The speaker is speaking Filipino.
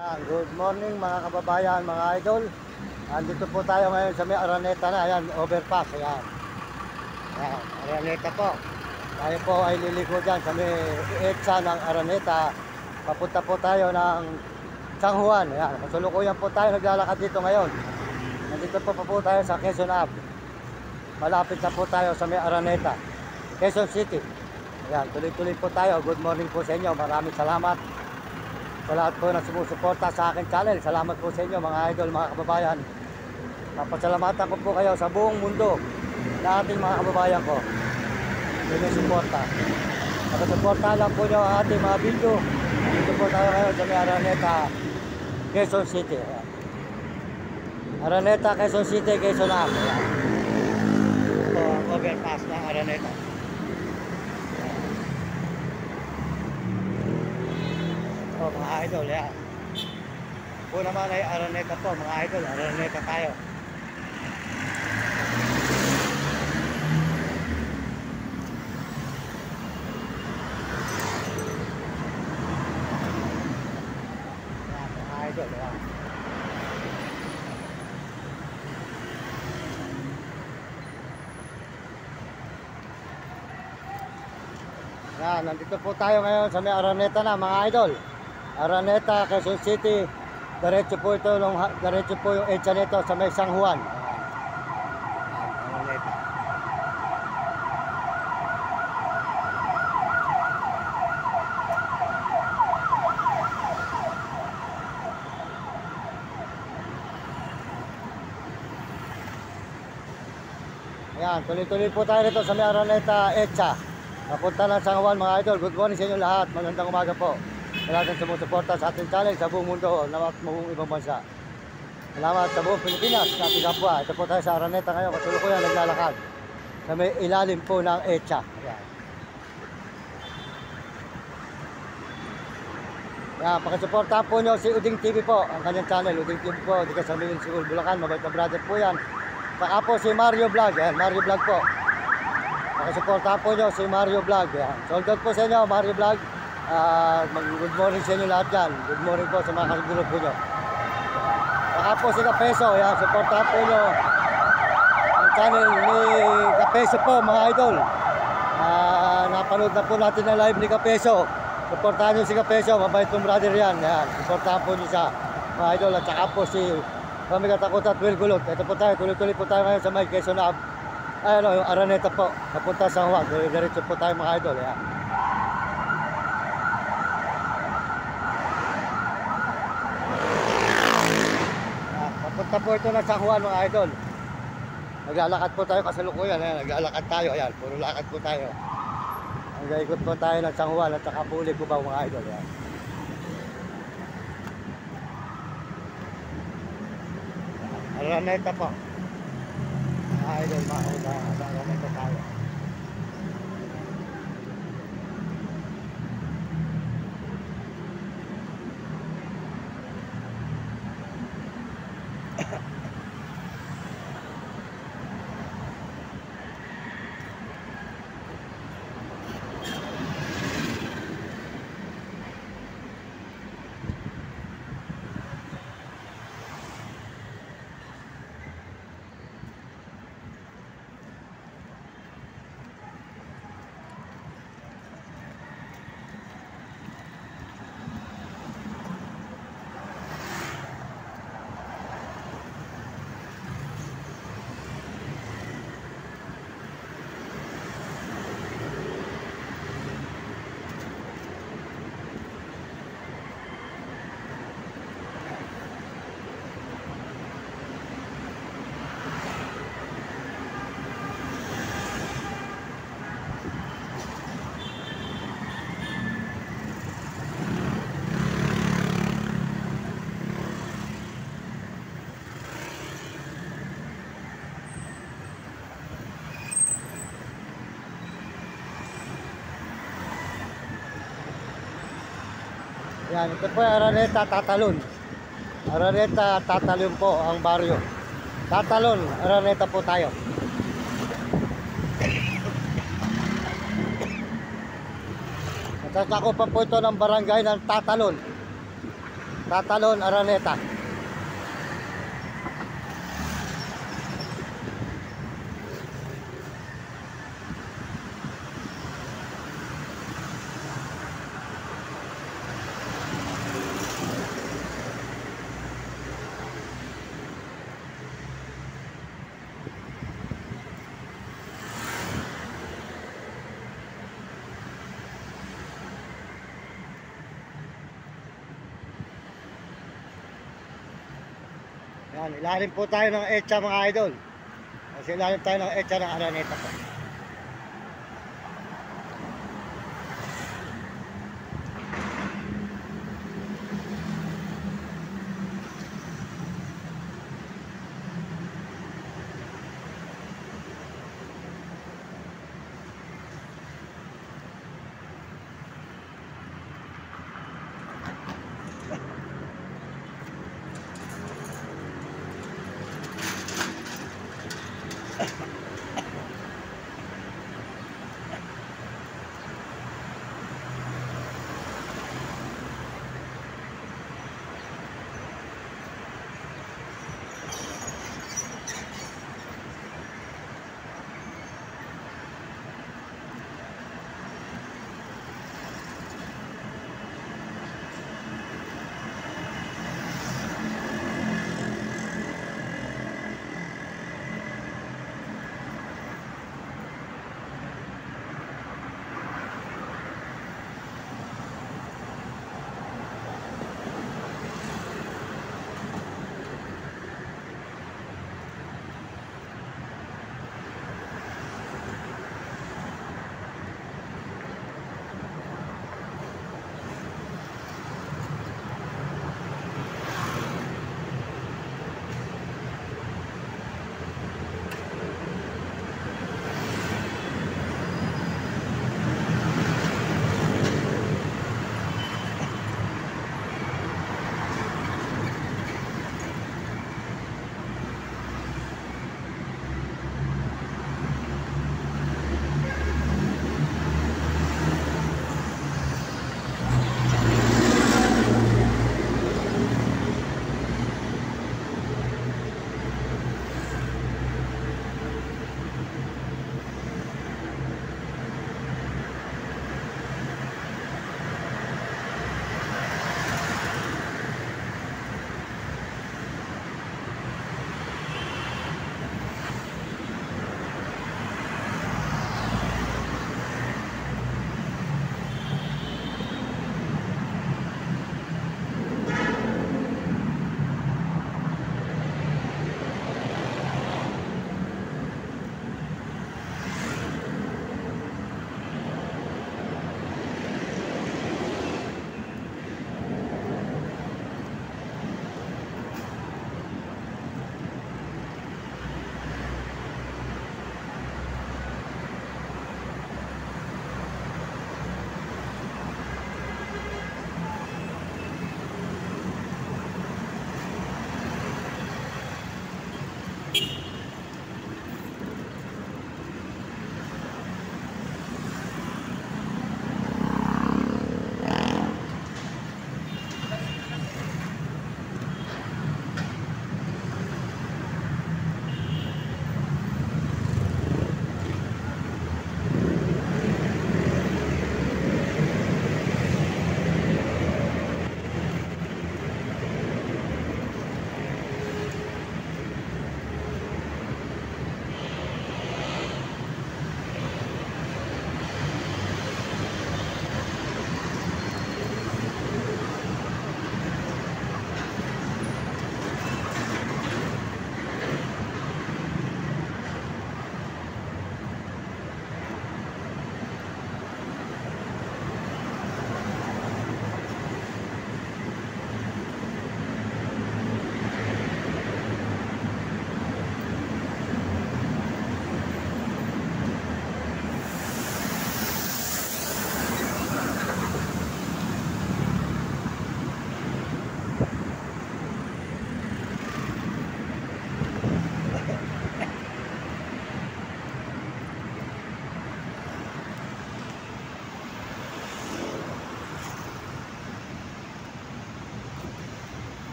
Good morning mga kababayan, mga idol. Andito po tayo ngayon sa may Araneta na. Ayan, overpass. Ayan. Ayan, Araneta po. Tayo po ay liliko dyan sa may EDSA ng Araneta. Papunta po tayo ng San Juan. Ayan, masulukuyan po tayo naglalakad dito ngayon. Nandito po tayo sa Quezon Ave. Malapit na po tayo sa may Araneta, Quezon City. Ayan, tuloy-tuloy po tayo. Good morning po sa inyo. Maraming salamat sa lahat po na sumusuporta sa aking channel. Salamat po sa inyo mga idol, mga kababayan. Papasalamatan ko po kayo sa buong mundo na ating mga kababayan ko. Sinusuporta. Pakasuporta lang po nyo ang ating mga video. Dito po tayo ngayon sa may Araneta, Quezon City. Ayan. Araneta, Quezon City, Quezon Ave. Ito ang overpass ng Araneta. Oh, mga idol, yan. Po naman ay Araneta po, mga idol. Araneta tayo. Yan, mga idol, yan. Yan, nandito po tayo ngayon sa may Araneta na, mga idol. Araneta, Quezon City. Diretso po ito, diretso po yung EDSA nito sa may San Juan. Araneta. Ayan, tuloy-tuloy po tayo dito sa may Araneta, EDSA. Papunta ng San Juan, mga idol. Good morning sa inyo lahat. Magandang umaga po. Salamat sa sumusuporta sa ating channel sa buong mundo na buong ibang bansa. Salamat sa buong Pilipinas na ating kapwa. Ito po tayo sa Araneta ngayon. Kasulukuyan naglalakad sa may ilalim po ng EDSA. Ayan. Ayan, pakisuportahan po nyo si Uding TV po. Ang kanyang channel, Uding TV po. Di ka sabihin si Bulacan. Mabait na brother po yan. Saka po si Mario Vlog. Ayan, Mario Vlog po. Pakisuportahan po nyo si Mario Vlog. Ayan. Sold out po sa inyo, Mario Vlog. Good morning sa inyo lahat dyan. Good morning po sa mga kasugulog po nyo. Saka po si Kapeso. Yan, supportahan po nyo ang channel ni Kapeso po, mga idol. Napanood na po natin na live ni Kapeso. Supportahan nyo si Kapeso. Mabait pong brother yan. Yan, supportahan po nyo siya, mga idol. At saka po si Kami Katakot at Will Gulot. Ito po tayo, tuloy-tuloy po tayo ngayon sa may Quezon Ave. Yung Araneta po. Napunta sa Juan. Diretso po tayo, mga idol. Yan. Punta po ito na San Juan, mga idol. Naglalakad po tayo kasalukuyan. Ayan, naglalakad tayo. Ayan, puro lakad po tayo. Nag-ikot po tayo ng San Juan at saka Puli po ba, mga idol. Ayan. Araneta po. Mga idol, Araneta tayo. Yan, ito po yung Araneta, Tatalon. Araneta, Tatalon po ang baryo. Tatalon, Araneta po tayo. Natasakupan po ito ng barangay ng Tatalon. Tatalon, Araneta. Yan, ilalim po tayo ng etsa mga idol. Kasi ilalim tayo ng etsa ng Araneta po.